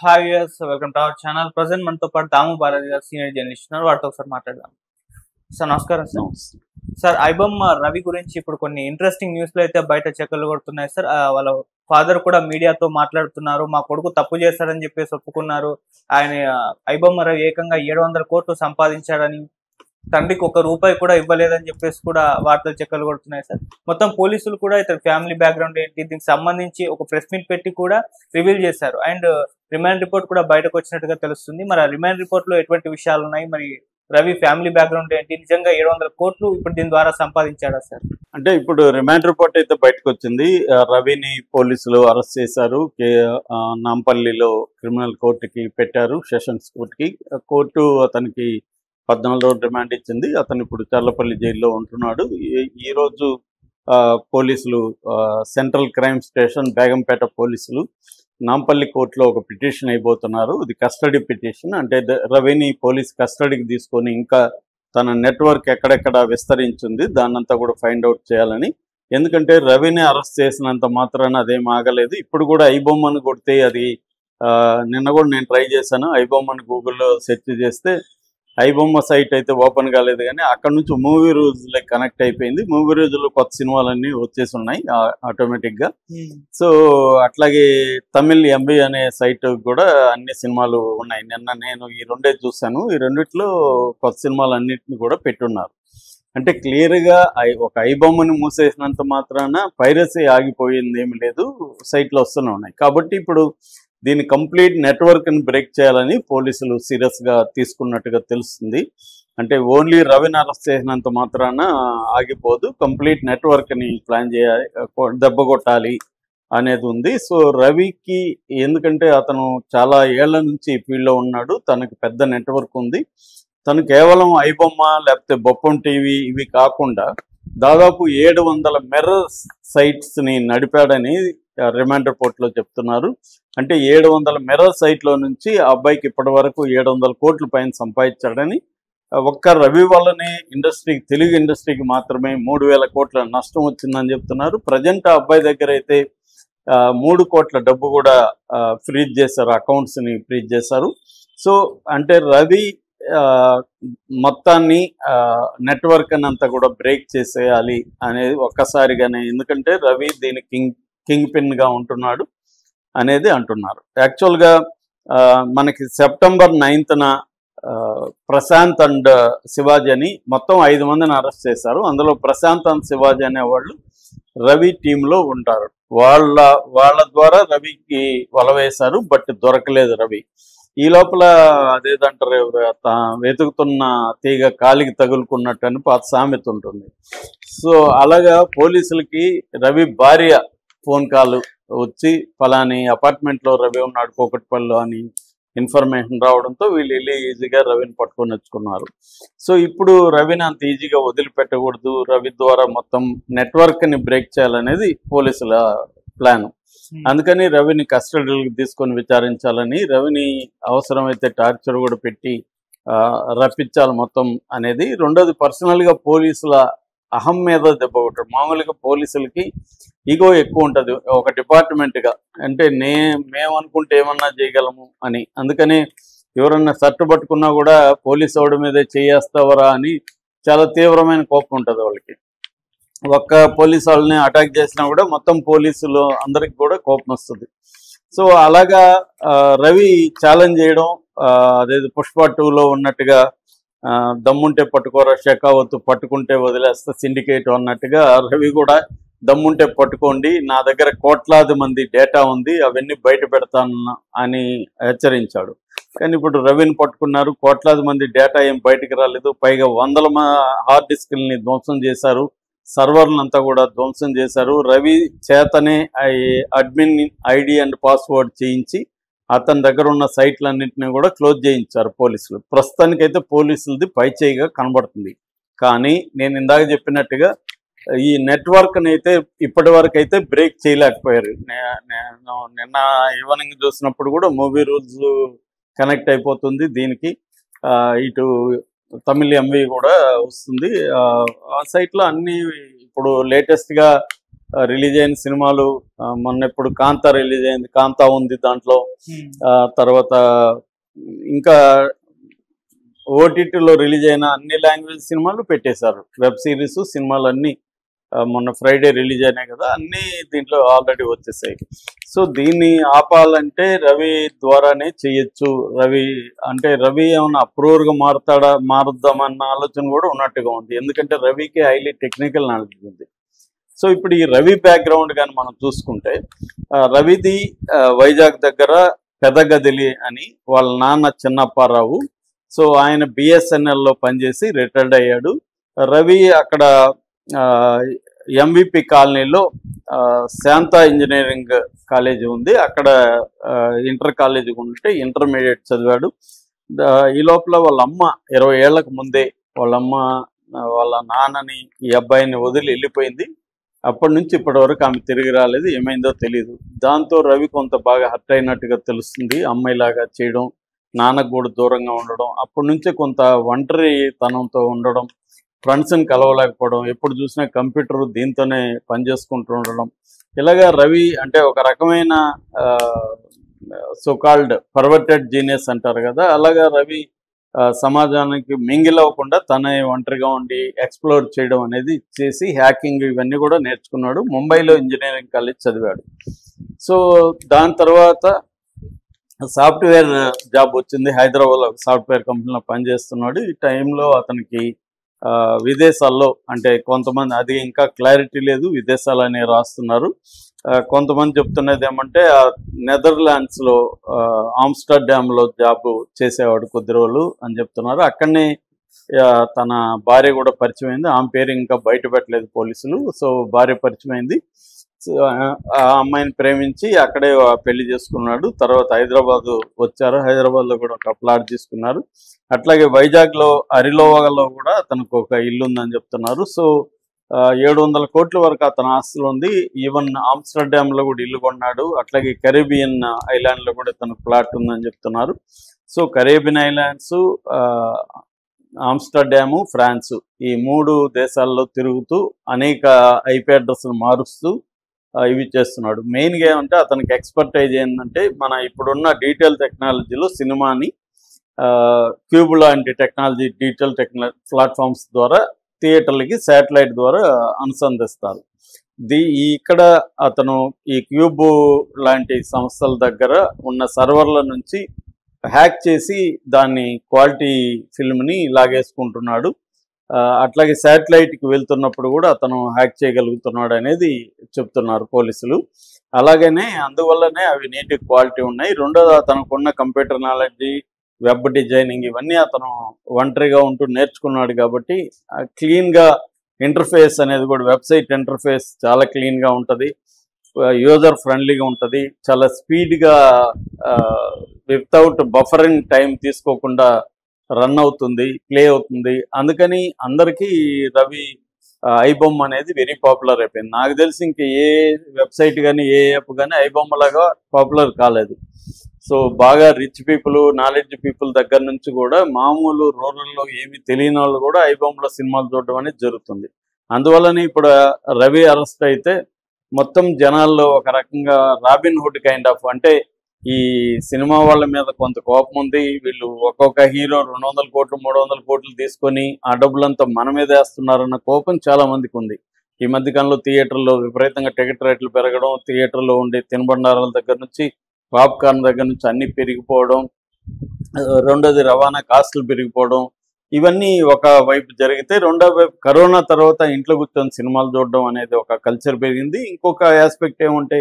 Hi viewers, welcome to our channel. Present మనతో పాటు దాము బాలాజీ గారు సీనియర్ జర్నలిస్ట్ ఉన్నారు. వాటితో ఒకసారి మాట్లాడదాం. సార్ నమస్కారం. సార్ ఐబొమ్మ రవి గురించి ఇప్పుడు కొన్ని ఇంట్రెస్టింగ్ న్యూస్లు అయితే బయట చక్కర్లు కొడుతున్నాయి సార్. వాళ్ళ ఫాదర్ కూడా మీడియాతో మాట్లాడుతున్నారు. మా కొడుకు తప్పు చేశాడని చెప్పేసి ఒప్పుకున్నారు. ఆయన ఐబొమ్మ రవి ఏకంగా 700 కోట్లు సంపాదించాడని, తండ్రికి ₹1 కూడా ఇవ్వలేదని చెప్పేసి కూడా వార్తలు చక్కర్లు కొడుతున్నాయి సార్. మొత్తం పోలీసులు కూడా ఇతని ఫ్యామిలీ బ్యాక్గ్రౌండ్ ఏంటి, దీనికి సంబంధించి ఒక ప్రెస్ మీట్ పెట్టి కూడా రివీల్ చేశారు. అండ్ రిమాండ్ రిపోర్ట్ కూడా బయటకు వచ్చినట్టుగా తెలుస్తుంది. మరి ఆ రిమాండ్ రిపోర్ట్ లో ఎటువంటి విషయాలు ఉన్నాయి, మరి రవి ఫ్యామిలీ బ్యాక్గ్రౌండ్ ఏంటి, నిజంగా 700 కోట్లు ఇప్పుడు దీని ద్వారా సంపాదించాడా సార్? అంటే ఇప్పుడు రిమాండ్ రిపోర్ట్ అయితే బయటకు వచ్చింది. రవిని పోలీసులు అరెస్ట్ చేశారు. నాంపల్లిలో క్రిమినల్ కోర్టుకి పెట్టారు, సెషన్స్ కోర్టుకి. కోర్టు అతనికి 14 రోజులు రిమాండ్ ఇచ్చింది. అతను ఇప్పుడు చర్లపల్లి జైల్లో ఉంటున్నాడు. ఈ రోజు పోలీసులు సెంట్రల్ క్రైమ్ స్టేషన్ బేగంపేట పోలీసులు నాంపల్లి కోర్టులో ఒక పిటిషన్ అయిపోతున్నారు. ఇది కస్టడీ పిటిషన్. అంటే రవిని పోలీస్ కస్టడీకి తీసుకొని ఇంకా తన నెట్వర్క్ ఎక్కడెక్కడ విస్తరించింది దాన్నంతా కూడా ఫైండ్ అవుట్ చేయాలని. ఎందుకంటే రవిని అరెస్ట్ చేసినంత మాత్రాన అదేం ఆగలేదు. ఇప్పుడు కూడా ఐబొమ్మను కొడితే అది నిన్న కూడా నేను ట్రై చేశాను. ఐబొమ్మను గూగుల్లో సెర్చ్ చేస్తే ఐబొమ్మ సైట్ అయితే ఓపెన్ కాలేదు, కానీ అక్కడ నుంచి మూవీ రూల్స్లోకి కనెక్ట్ అయిపోయింది. మూవీ రూల్స్లో కొత్త సినిమాలన్నీ వచ్చేసి ఉన్నాయి ఆటోమేటిక్గా. సో అట్లాగే తమిళ్ ఎంబీ అనే సైట్ కూడా అన్ని సినిమాలు ఉన్నాయి. నిన్న నేను ఈ రెండే చూశాను. ఈ రెండిట్లో కొత్త సినిమాలు అన్నింటిని కూడా పెట్టున్నారు. అంటే క్లియర్గా ఒక ఐబొమ్మని మూసేసినంత మాత్రాన పైరసీ ఆగిపోయింది ఏమి లేదు, సైట్లో వస్తూనే ఉన్నాయి. కాబట్టి ఇప్పుడు దీని కంప్లీట్ నెట్వర్క్ని బ్రేక్ చేయాలని పోలీసులు సీరియస్గా తీసుకున్నట్టుగా తెలుస్తుంది. అంటే ఓన్లీ రవిని అరెస్ట్ చేసినంత మాత్రాన ఆగిపోదు, కంప్లీట్ నెట్వర్క్ని ప్లాన్ చేయాలి, దెబ్బ కొట్టాలి అనేది ఉంది. సో రవికి ఎందుకంటే అతను చాలా ఏళ్ల నుంచి ఫీల్డ్లో ఉన్నాడు, తనకు పెద్ద నెట్వర్క్ ఉంది. తను కేవలం ఐబొమ్మ లేకపోతే బొప్పం టీవీ ఇవి కాకుండా దాదాపు 700 మిర్రర్ సైట్స్ని నడిపాడని రిమాండ్ రిపోర్ట్లో చెప్తున్నారు. అంటే 700 మిర్రర్ సైట్లో నుంచి ఆ అబ్బాయికి ఇప్పటి వరకు 700 కోట్ల పైన సంపాదించాడని, ఒక్క రవి వల్లనే ఇండస్ట్రీకి, తెలుగు ఇండస్ట్రీకి మాత్రమే 3000 కోట్ల నష్టం వచ్చిందని చెప్తున్నారు. ప్రజెంట్ ఆ అబ్బాయి దగ్గర అయితే 3 కోట్ల డబ్బు కూడా ఫ్రీజ్ చేశారు, అకౌంట్స్ని ఫ్రీజ్ చేశారు. సో అంటే రవి మొత్తాన్ని నెట్వర్క్ అంతా కూడా బ్రేక్ చేసేయాలి అనేది ఒక్కసారిగానే, ఎందుకంటే రవి దీని కింగ్ పిన్గా ఉంటున్నాడు అనేది అంటున్నారు. యాక్చువల్గా మనకి సెప్టెంబర్ 9న ప్రశాంత్ అండ్ శివాజీ అని మొత్తం 5 మందిని అరెస్ట్ చేశారు. అందులో ప్రశాంత్ అండ్ శివాజీ అనేవాళ్ళు రవి టీంలో ఉంటారు. వాళ్ళ ద్వారా రవికి వల వేశారు, బట్ దొరకలేదు రవి. ఈ లోపల అదేదంటారు, వెతుకుతున్న తీగ కాలికి తగులుకున్నట్టు అని పాత సామెత ఉంటుంది. సో అలాగా పోలీసులకి రవి భార్య ఫోన్ కాల్ వచ్చి ఫలాని అపార్ట్మెంట్లో రవి ఉన్నాడు కూకట్పల్లిలో అని ఇన్ఫర్మేషన్ రావడంతో వీళ్ళు వెళ్ళి ఈజీగా రవిని పట్టుకొని వచ్చుకున్నారు. సో ఇప్పుడు రవిని అంత ఈజీగా వదిలిపెట్టకూడదు, రవి ద్వారా మొత్తం నెట్వర్క్ని బ్రేక్ చేయాలనేది పోలీసుల ప్లాన్. అందుకని రవిని కస్టడీలోకి తీసుకొని విచారించాలని, రవిని అవసరమైతే టార్చర్ కూడా పెట్టి రప్పించాలి మొత్తం అనేది. రెండోది పర్సనల్గా పోలీసుల అహం మీద దెబ్బ కొట్టడం. మామూలుగా పోలీసులకి ఈగో ఎక్కువ ఉంటుంది ఒక డిపార్ట్మెంట్గా, అంటే మేము అనుకుంటే ఏమన్నా చేయగలము అని. అందుకని ఎవరన్నా సట్టు పట్టుకున్నా కూడా పోలీసు వాడి మీదే చేయేస్తావరా అని చాలా తీవ్రమైన కోపం ఉంటుంది వాళ్ళకి. ఒక్క పోలీసు వాళ్ళని అటాక్ చేసినా కూడా మొత్తం పోలీసులు అందరికి కూడా కోపం వస్తుంది. సో అలాగా రవి ఛాలెంజ్ చేయడం, అదే పుష్ప 2లో ఉన్నట్టుగా దమ్ముంటే పట్టుకోరా షెకావత్, పట్టుకుంటే వదిలేస్తా సిండికేట్ అన్నట్టుగా రవి కూడా దమ్ముంటే పట్టుకోండి, నా దగ్గర కోట్లాది మంది డేటా ఉంది, అవన్నీ బయట పెడతాను అని హెచ్చరించాడు. కానీ ఇప్పుడు రవిని పట్టుకున్నారు, కోట్లాది మంది డేటా ఏం బయటకు రాలేదు, పైగా 100 హార్డ్ డిస్క్లని ధ్వంసం చేశారు, సర్వర్లంతా కూడా ధ్వంసం చేశారు. రవి చేతనే అడ్మిన్ ఐడి అండ్ పాస్వర్డ్ చేయించి అతని దగ్గర ఉన్న సైట్లన్నింటినీ కూడా క్లోజ్ చేయించారు పోలీసులు. ప్రస్తుతానికైతే పోలీసులది పైచేయిగా కనబడుతుంది. కానీ నేను ఇందాక చెప్పినట్టుగా ఈ నెట్వర్క్ని అయితే ఇప్పటి వరకు అయితే బ్రేక్ చేయలేకపోయారు. నేను నిన్న ఈవినింగ్ చూసినప్పుడు కూడా మూవీ రూల్స్ కనెక్ట్ అయిపోతుంది దీనికి, ఇటు తమిళ్ ఎంవి కూడా వస్తుంది. ఆ సైట్లో అన్నీ ఇప్పుడు లేటెస్ట్గా రిలీజ్ అయిన సినిమాలు మొన్న ఇప్పుడు కాంతా రిలీజ్ అయింది, కాంతా ఉంది దాంట్లో. తర్వాత ఇంకా ఓటీటీలో రిలీజ్ అయిన అన్ని లాంగ్వేజ్ సినిమాలు పెట్టేశారు. వెబ్ సిరీస్ సినిమాలు అన్నీ మొన్న ఫ్రైడే రిలీజ్ అయినాయి కదా, అన్నీ దీంట్లో ఆల్రెడీ వచ్చేసాయి. సో దీన్ని ఆపాలంటే రవి ద్వారానే చేయొచ్చు. రవి ఏమన్నా అప్రూవర్గా మారుద్దామన్న ఆలోచన కూడా ఉన్నట్టుగా ఉంది. ఎందుకంటే రవికి హైలీ టెక్నికల్ నాలెడ్జ్ ఉంది. సో ఇప్పుడు ఈ రవి బ్యాక్గ్రౌండ్ కానీ మనం చూసుకుంటే, రవిది వైజాగ్ దగ్గర పెదగదిలి అని వాళ్ళ నాన్న చిన్నప్పారావు. సో ఆయన బిఎస్ఎన్ఎల్లో పనిచేసి రిటైర్డ్ అయ్యాడు. రవి అక్కడ ఎంవిపి కాలనీలో శాంతా ఇంజనీరింగ్ కాలేజీ ఉంది, అక్కడ ఇంటర్ కాలేజీ ఉంటే ఇంటర్మీడియట్ చదివాడు. ఈ లోపల వాళ్ళ అమ్మ 20 ఏళ్లకు ముందే వాళ్ళ నాన్నని ఈ అబ్బాయిని వదిలి వెళ్ళిపోయింది. అప్పటి నుంచి ఇప్పటి వరకు ఆమె తిరిగి రాలేదు, ఏమైందో తెలియదు. దాంతో రవి కొంత బాగా హర్ట్ అయినట్టుగా తెలుస్తుంది. అమ్మాయిలాగా చేయడం, నాన్నకు కూడా దూరంగా ఉండడం, అప్పటి నుంచే కొంత ఒంటరితనంతో ఉండడం, ఫ్రెండ్స్ని కలవలేకపోవడం, ఎప్పుడు చూసినా కంప్యూటర్ దీంతోనే పనిచేసుకుంటూ ఉండడం. ఇలాగా రవి అంటే ఒక రకమైన సోకాల్డ్ పర్వర్టెడ్ జీనియస్ అంటారు కదా, అలాగా రవి సమాజానికి మింగిల్ అవ్వకుండా తనే ఒంటరిగా ఉండి ఎక్స్ప్లోర్ చేయడం అనేది చేసి హ్యాకింగ్ ఇవన్నీ కూడా నేర్చుకున్నాడు. ముంబైలో ఇంజనీరింగ్ కాలేజ్ చదివాడు. సో దాని తర్వాత సాఫ్ట్వేర్ జాబ్ వచ్చింది, హైదరాబాద్లో సాఫ్ట్వేర్ కంపెనీలో పనిచేస్తున్నాడు. ఈ టైంలో అతనికి విదేశాల్లో, అంటే కొంతమంది అది ఇంకా క్లారిటీ లేదు, విదేశాలనే రాస్తున్నారు. కొంతమంది చెప్తున్నది ఏమంటే నెదర్లాండ్స్లో ఆమ్స్టర్డామ్లో జాబ్ చేసేవాడు కొద్ది రోజులు అని చెప్తున్నారు. అక్కడనే తన భార్య కూడా పరిచయం అయింది. ఆమె పేరు ఇంకా బయట పెట్టలేదు పోలీసులు. సో భార్య పరిచయం అయింది. ఆ అమ్మాయిని ప్రేమించి అక్కడే పెళ్లి చేసుకున్నాడు. తర్వాత హైదరాబాద్ వచ్చారు, హైదరాబాద్లో కూడా ఒక ప్లాట్ తీసుకున్నారు. అట్లాగే వైజాగ్లో అరిలోవలో కూడా తనకు ఒక ఇల్లు ఉందని చెప్తున్నారు. సో 700 కోట్ల వరకు అతని ఆస్తులు ఉంది. ఈవెన్ ఆమ్స్టర్డామ్లో కూడా ఇల్లు కొన్నాడు. అట్లాగే కరేబియన్ ఐలాండ్లో కూడా తనకు ప్లాట్ ఉందని చెప్తున్నారు. సో కరేబియన్ ఐలాండ్స్, ఆమ్స్టర్డాము, ఫ్రాన్స్, ఈ 3 దేశాల్లో తిరుగుతూ అనేక ఐపీ అడ్రస్లు మారుస్తూ ఇవి చేస్తున్నాడు. మెయిన్గా ఏమంటే అతనికి ఎక్స్పర్టైజ్ ఏంటంటే మన ఇప్పుడున్న డీటెయిల్ టెక్నాలజీలో సినిమాని క్యూబ్ లాంటి టెక్నాలజీ, డిజిటల్ ప్లాట్ఫామ్స్ ద్వారా థియేటర్లకి శాటిలైట్ ద్వారా అనుసంధిస్తారు. ఇక్కడ అతను ఈ క్యూబ్ లాంటి సంస్థల దగ్గర ఉన్న సర్వర్ల నుంచి హ్యాక్ చేసి దాన్ని క్వాలిటీ ఫిల్మ్ని లాగేసుకుంటున్నాడు. అట్లాగే శాటిలైట్కి వెళ్తున్నప్పుడు కూడా అతను హ్యాక్ చేయగలుగుతున్నాడు అనేది చెప్తున్నారు పోలీసులు. అలాగనే అందువల్లనే అవి నీటి క్వాలిటీ ఉన్నాయి. రెండోది అతనుకున్న కంప్యూటర్ నాలెడ్జి, వెబ్ డిజైనింగ్ ఇవన్నీ అతను ఒంటరిగా ఉంటూ నేర్చుకున్నాడు కాబట్టి క్లీన్గా ఇంటర్ఫేస్ అనేది కూడా, వెబ్సైట్ ఇంటర్ఫేస్ చాలా క్లీన్గా ఉంటుంది, యూజర్ ఫ్రెండ్లీగా ఉంటుంది, చాలా స్పీడ్గా వితౌట్ బఫరింగ్ టైం తీసుకోకుండా రన్ అవుతుంది, ప్లే అవుతుంది. అందుకని అందరికీ రవి ఐబొమ్మ అనేది వెరీ పాపులర్ అయిపోయింది. నాకు తెలిసి ఇంక ఏ వెబ్సైట్ కానీ ఏ యాప్ కానీ ఐబొమ్మలాగా పాపులర్ కాలేదు. సో బాగా రిచ్ పీపుల్, నాలెడ్జ్ పీపుల్ దగ్గర నుంచి కూడా మామూలు రూరల్లో ఏమి తెలియని వాళ్ళు కూడా ఐబొమ్మలో సినిమాలు చూడడం అనేది జరుగుతుంది. అందువల్లనే ఇప్పుడు రవి అరెస్ట్ అయితే మొత్తం జనాల్లో ఒక రకంగా రాబిన్ హుడ్ కైండ్ ఆఫ్, అంటే ఈ సినిమా వాళ్ళ మీద కొంత కోపం ఉంది. వీళ్ళు ఒక్కొక్క హీరో 200 కోట్లు 300 కోట్లు తీసుకొని ఆ డబ్బులంతా మన మీద వేస్తున్నారన్న కోపం చాలా మందికి ఉంది. ఈ మధ్యకాలంలో థియేటర్లో విపరీతంగా టికెట్ రేట్లు పెరగడం, థియేటర్లో ఉండే తినుబండారాల దగ్గర నుంచి పాప్కార్న్ దగ్గర నుంచి అన్నీ పెరిగిపోవడం, రెండోది రవాణా కాస్టులు పెరిగిపోవడం, ఇవన్నీ ఒక వైపు జరిగితే, రెండో వైపు కరోనా తర్వాత ఇంట్లో కూర్చొని సినిమాలు చూడడం అనేది ఒక కల్చర్ పెరిగింది. ఇంకొక ఆస్పెక్ట్ ఏమంటే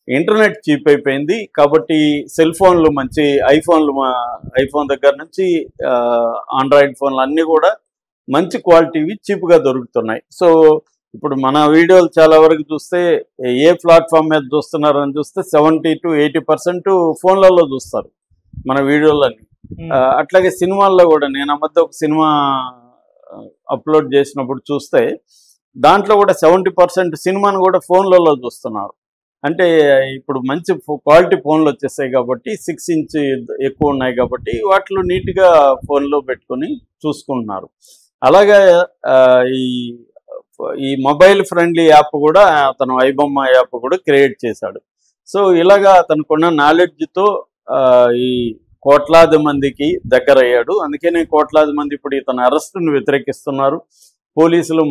ఇంటర్నెట్ చీప్ అయిపోయింది కాబట్టి సెల్ ఫోన్లు, మంచి ఐఫోన్ దగ్గర నుంచి ఆండ్రాయిడ్ ఫోన్లు అన్నీ కూడా మంచి క్వాలిటీవి చీప్గా దొరుకుతున్నాయి. సో ఇప్పుడు మన వీడియోలు చాలా వరకు చూస్తే ఏ ప్లాట్ఫామ్ మీద చూస్తున్నారు అని చూస్తే 70 to 80% ఫోన్లలో చూస్తారు మన వీడియోలన్నీ. అట్లాగే సినిమాల్లో కూడా నేను ఆ మధ్య ఒక సినిమా అప్లోడ్ చేసినప్పుడు చూస్తే దాంట్లో కూడా 70% సినిమాను కూడా ఫోన్లలో చూస్తున్నారు. అంటే ఇప్పుడు మంచి క్వాలిటీ ఫోన్లు వచ్చేసాయి కాబట్టి 6 ఇంచ్ ఎక్కువ ఉన్నాయి కాబట్టి వాటిలో నీట్గా ఫోన్లో పెట్టుకొని చూసుకుంటున్నారు. అలాగే ఈ ఈ మొబైల్ ఫ్రెండ్లీ యాప్ కూడా అతను ఐబొమ్మ యాప్ కూడా క్రియేట్ చేశాడు. సో ఇలాగా అతనుకున్న నాలెడ్జ్తో ఈ కోట్లాది మందికి దగ్గర అయ్యాడు. అందుకనే కోట్లాది మంది ఇప్పుడు ఇతని అరెస్టును వ్యతిరేకిస్తున్నారు. పోలీసులు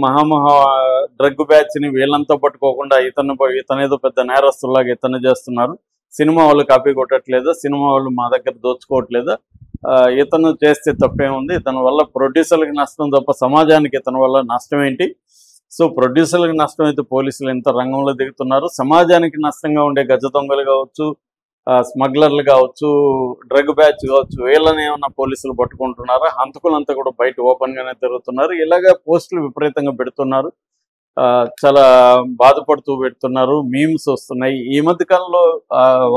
డ్రగ్ బ్యాచ్ని వీళ్ళంతా పట్టుకోకుండా ఇతనేదో పెద్ద నేరస్తులాగా ఇతను చేస్తున్నారు. సినిమా వాళ్ళు కాపీ కొట్టట్లేదా, సినిమా వాళ్ళు మా దగ్గర దోచుకోవట్లేదా, ఇతను చేస్తే తప్పేముంది, ఇతని వల్ల ప్రొడ్యూసర్లకు నష్టం తప్ప సమాజానికి ఇతని వల్ల నష్టం ఏంటి? సో ప్రొడ్యూసర్లకు నష్టం అయితే పోలీసులు ఎంత రంగంలో దిగుతున్నారు, సమాజానికి నష్టంగా ఉండే గజ దొంగలు కావచ్చు, స్మగ్లర్లు కావచ్చు, డ్రగ్ బ్యాచ్ కావచ్చు, వీళ్ళని ఏమన్నా పోలీసులు పట్టుకుంటున్నారా? హంతకులంతా కూడా బయట ఓపెన్గానే తిరుగుతున్నారు. ఇలాగా పోస్టులు విపరీతంగా పెడుతున్నారు, చాలా బాధపడుతూ పెడుతున్నారు, మీమ్స్ వస్తున్నాయి. ఈ మధ్య కాలంలో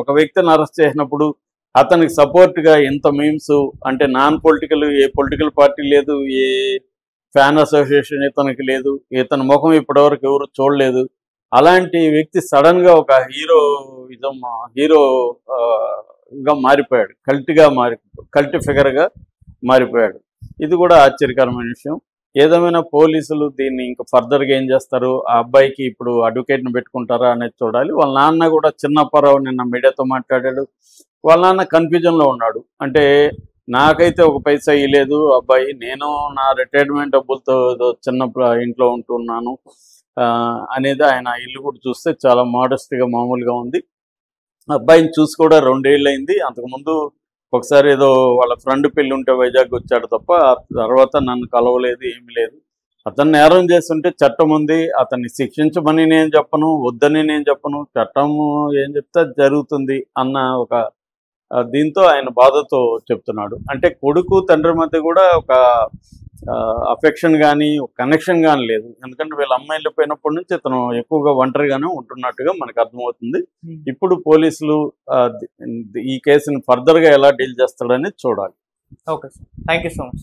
ఒక వ్యక్తిని అరెస్ట్ చేసినప్పుడు అతనికి సపోర్ట్గా ఎంత మీమ్స్, అంటే నాన్ పొలిటికల్, ఏ పొలిటికల్ పార్టీ లేదు, ఏ ఫ్యాన్ అసోసియేషన్ ఇతనికి లేదు, ఇతని ముఖం ఇప్పటివరకు ఎవరు చూడలేదు. అలాంటి వ్యక్తి సడన్గా ఒక హీరోగా మారిపోయాడు, కల్ట్ ఫిగర్గా మారిపోయాడు. ఇది కూడా ఆశ్చర్యకరమైన విషయం. ఏదేమైనా పోలీసులు దీన్ని ఇంకా ఫర్దర్గా ఏం చేస్తారు, ఆ అబ్బాయికి ఇప్పుడు అడ్వకేట్ని పెట్టుకుంటారా అనేది చూడాలి. వాళ్ళ నాన్న కూడా చిన్నప్పారావు నిన్న మీడియాతో మాట్లాడాడు. వాళ్ళ నాన్న కన్ఫ్యూజన్లో ఉన్నాడు. అంటే నాకైతే ఒక పైసా ఇవ్వలేదు అబ్బాయి, నేను నా రిటైర్మెంట్ డబ్బులతో చిన్న ఇంట్లో ఉంటున్నాను అనేది. ఆయన ఇల్లు కూడా చూస్తే చాలా మోడెస్ట్గా మామూలుగా ఉంది. అబ్బాయిని చూసి కూడా 2 ఏళ్ళు అయింది. అంతకుముందు ఒకసారి ఏదో వాళ్ళ ఫ్రెండ్ పెళ్ళి ఉంటే వైజాగ్ వచ్చాడు తప్ప ఆ తర్వాత నన్ను కలవలేదు, ఏమీ లేదు. అతను నేరం చేస్తుంటే చట్టం ఉంది, అతన్ని శిక్షించమని నేను చెప్పను, వద్దని నేను చెప్పను, చట్టం ఏం చెప్తే జరుగుతుంది అన్న ఒక దీంతో ఆయన బాధతో చెప్తున్నాడు. అంటే కొడుకు తండ్రి మధ్య కూడా ఒక అఫెక్షన్ కానీ కనెక్షన్ కానీ లేదు. ఎందుకంటే వీళ్ళ అమ్మాయి వెళ్ళిపోయినప్పటి నుంచి ఇతను ఎక్కువగా ఒంటరిగానే ఉంటున్నట్టుగా మనకు అర్థమవుతుంది. ఇప్పుడు పోలీసులు ఈ కేసుని ఫర్దర్గా ఎలా డీల్ చేస్తాడని చూడాలి. Okay sir, thank you so much.